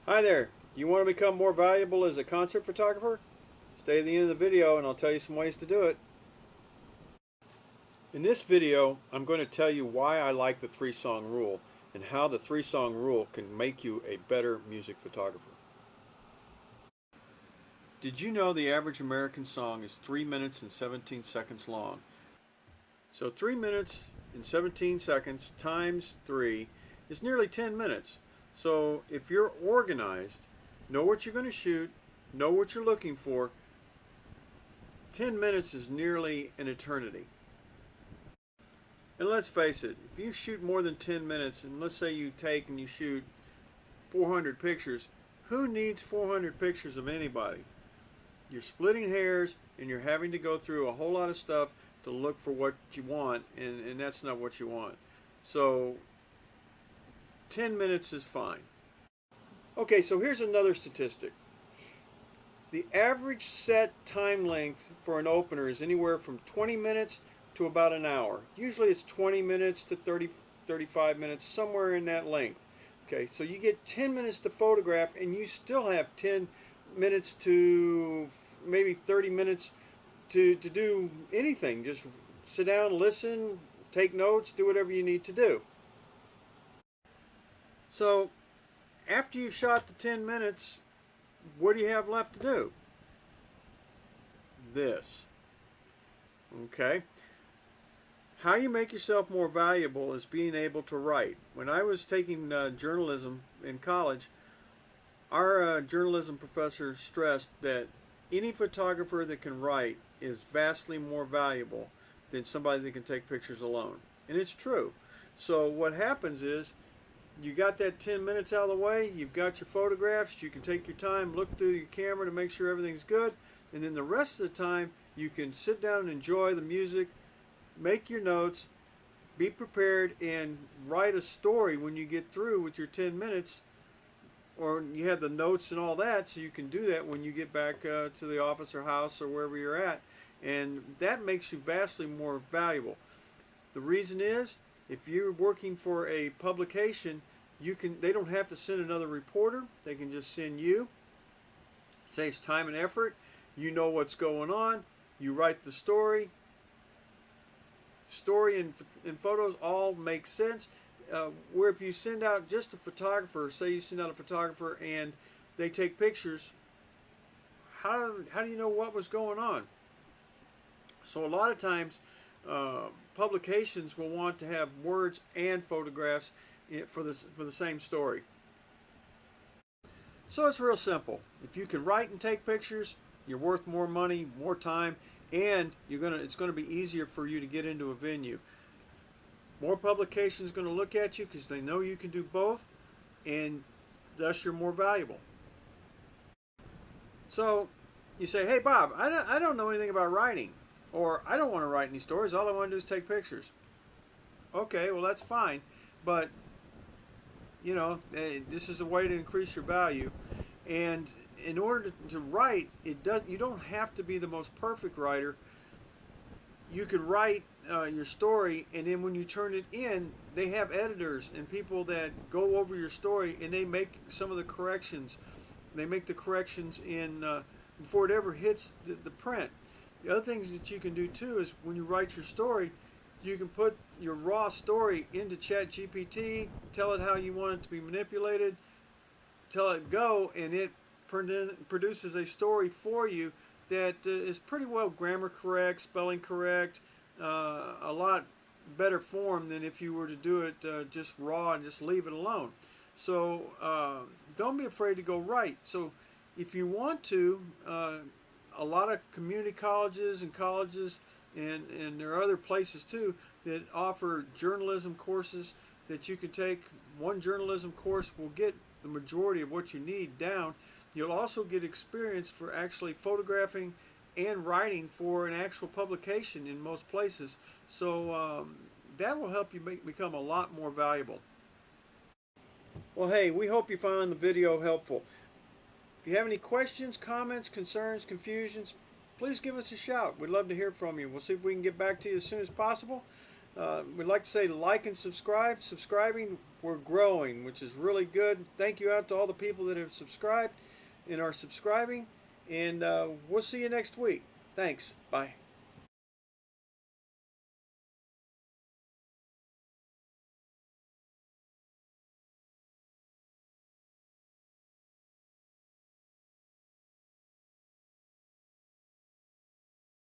Hi there. You want to become more valuable as a concert photographer? Stay to the end of the video and I'll tell you some ways to do it. In this video, I'm going to tell you why I like the three-song rule and how the three-song rule can make you a better music photographer. Did you know the average American song is 3 minutes and 17 seconds long? So 3 minutes and 17 seconds times 3 is nearly 10 minutes. So if you're organized, know what you're going to shoot, know what you're looking for, 10 minutes is nearly an eternity. And let's face it, if you shoot more than 10 minutes, and let's say you take and you shoot 400 pictures, who needs 400 pictures of anybody? You're splitting hairs and you're having to go through a whole lot of stuff to look for what you want, and that's not what you want. So 10 minutes is fine. Okay, so here's another statistic. The average set time length for an opener is anywhere from 20 minutes to about an hour. Usually it's 20 minutes to 35 minutes, somewhere in that length. Okay, so you get 10 minutes to photograph and you still have 10 minutes to maybe 30 minutes to do anything. Just sit down, listen, take notes, do whatever you need to do. So after you've shot the 10 minutes, what do you have left to do? This. Okay. How you make yourself more valuable is being able to write. When I was taking journalism in college, our journalism professor stressed that any photographer that can write is vastly more valuable than somebody that can take pictures alone. And it's true. So what happens is, you got that 10 minutes out of the way, you've got your photographs, you can take your time, look through your camera to make sure everything's good, and then the rest of the time you can sit down and enjoy the music, make your notes, be prepared, and write a story when you get through with your 10 minutes, or you have the notes and all that, so you can do that when you get back to the office or house or wherever you're at, and that makes you vastly more valuable. The reason is, if you're working for a publication, they don't have to send another reporter. They can just send you. Saves time and effort. You know what's going on. You write the story. Story and photos all make sense. Where if you send out just a photographer, say you send out a photographer and they take pictures, how do you know what was going on? So a lot of times, publications will want to have words and photographs for the same story. So it's real simple. If you can write and take pictures, you're worth more money, more time, and it's going to be easier for you to get into a venue. More publications are going to look at you because they know you can do both, and thus you're more valuable. So you say, hey Bob, I don't know anything about writing. Or, I don't want to write any stories, all I want to do is take pictures. Okay, well that's fine, but this is a way to increase your value. And in order to write, you don't have to be the most perfect writer. You could write your story, and then when you turn it in, they have editors and people that go over your story, and they make some of the corrections. They make the corrections before it ever hits the print. The other things that you can do too is when you write your story, you can put your raw story into ChatGPT, tell it how you want it to be manipulated, tell it go, and it produces a story for you that is pretty well grammar correct, spelling correct, a lot better form than if you were to do it just raw and just leave it alone. So don't be afraid to go write. So if you want to, a lot of community colleges and there are other places too that offer journalism courses that you can take. One journalism course will get the majority of what you need down. You'll also get experience for actually photographing and writing for an actual publication in most places. So that will help you become a lot more valuable. Well, hey, we hope you found the video helpful. If you have any questions, comments, concerns, confusions, please give us a shout. We'd love to hear from you. We'll see if we can get back to you as soon as possible. We'd like to say like and subscribe. Subscribing, we're growing, which is really good. Thank you out to all the people that have subscribed and are subscribing. And we'll see you next week. Thanks. Bye.